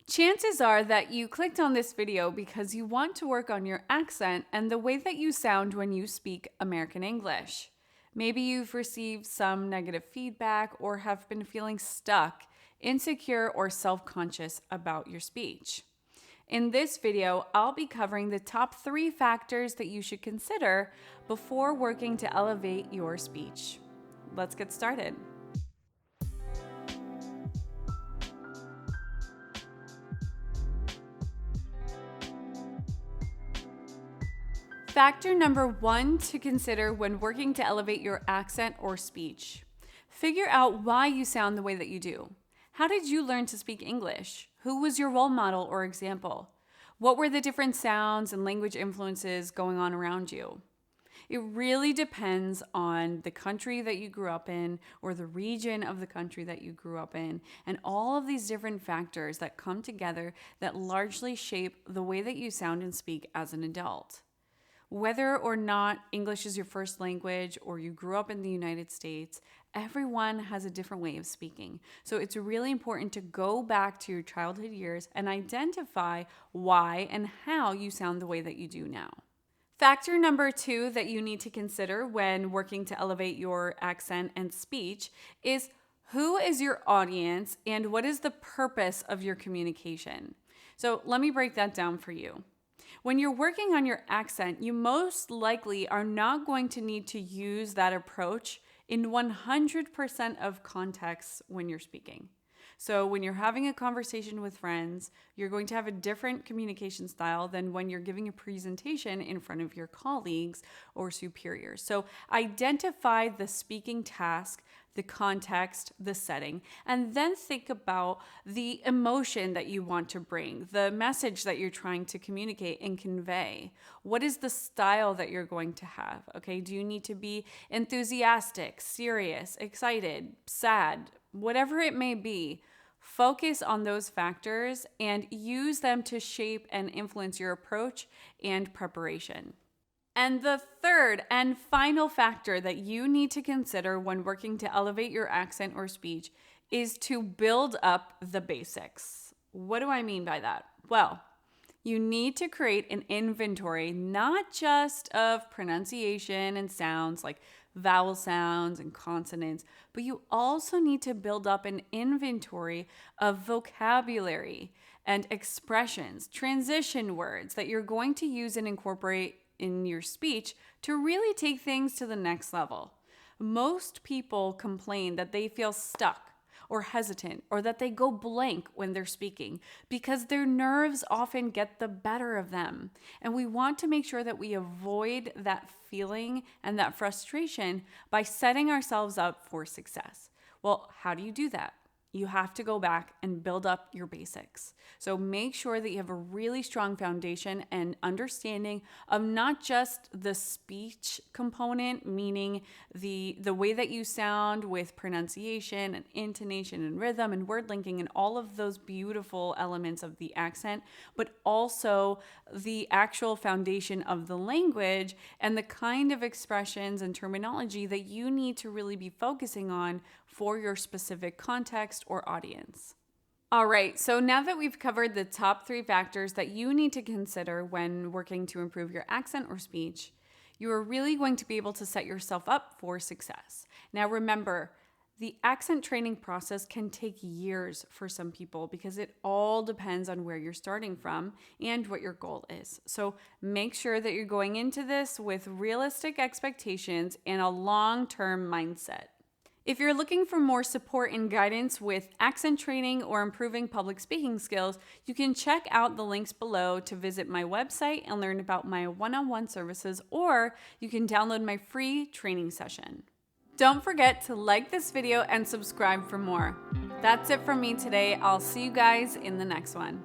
Chances are that you clicked on this video because you want to work on your accent and the way that you sound when you speak American English. Maybe you've received some negative feedback or have been feeling stuck, insecure, or self-conscious about your speech. In this video, I'll be covering the top 3 factors that you should consider before working to elevate your speech. Let's get started. Factor number 1 to consider when working to elevate your accent or speech. Figure out why you sound the way that you do. How did you learn to speak English? Who was your role model or example? What were the different sounds and language influences going on around you? It really depends on the country that you grew up in or the region of the country that you grew up in, and all of these different factors that come together that largely shape the way that you sound and speak as an adult. Whether or not English is your first language or you grew up in the United States, everyone has a different way of speaking. So it's really important to go back to your childhood years and identify why and how you sound the way that you do now. Factor number 2 that you need to consider when working to elevate your accent and speech is who is your audience and what is the purpose of your communication. So let me break that down for you. When you're working on your accent, you most likely are not going to need to use that approach in 100% of contexts when you're speaking. So when you're having a conversation with friends, you're going to have a different communication style than when you're giving a presentation in front of your colleagues or superiors. So identify the speaking task, the context, the setting, and then think about the emotion that you want to bring, the message that you're trying to communicate and convey. What is the style that you're going to have? Okay, do you need to be enthusiastic, serious, excited, sad, whatever it may be? Focus on those factors and use them to shape and influence your approach and preparation. And the third and final factor that you need to consider when working to elevate your accent or speech is to build up the basics. What do I mean by that? Well, you need to create an inventory, not just of pronunciation and sounds like vowel sounds and consonants, but you also need to build up an inventory of vocabulary and expressions, transition words that you're going to use and incorporate in your speech to really take things to the next level. Most people complain that they feel stuck or hesitant or that they go blank when they're speaking because their nerves often get the better of them. And we want to make sure that we avoid that feeling and that frustration by setting ourselves up for success. Well, how do you do that? You have to go back and build up your basics. So make sure that you have a really strong foundation and understanding of not just the speech component, meaning the way that you sound with pronunciation and intonation and rhythm and word linking and all of those beautiful elements of the accent, but also the actual foundation of the language and the kind of expressions and terminology that you need to really be focusing on for your specific context or audience. All right, so now that we've covered the top 3 factors that you need to consider when working to improve your accent or speech, you are really going to be able to set yourself up for success. Now remember, the accent training process can take years for some people because it all depends on where you're starting from and what your goal is. So make sure that you're going into this with realistic expectations and a long-term mindset. If you're looking for more support and guidance with accent training or improving public speaking skills, you can check out the links below to visit my website and learn about my one-on-one services, or you can download my free training session. Don't forget to like this video and subscribe for more. That's it from me today. I'll see you guys in the next one.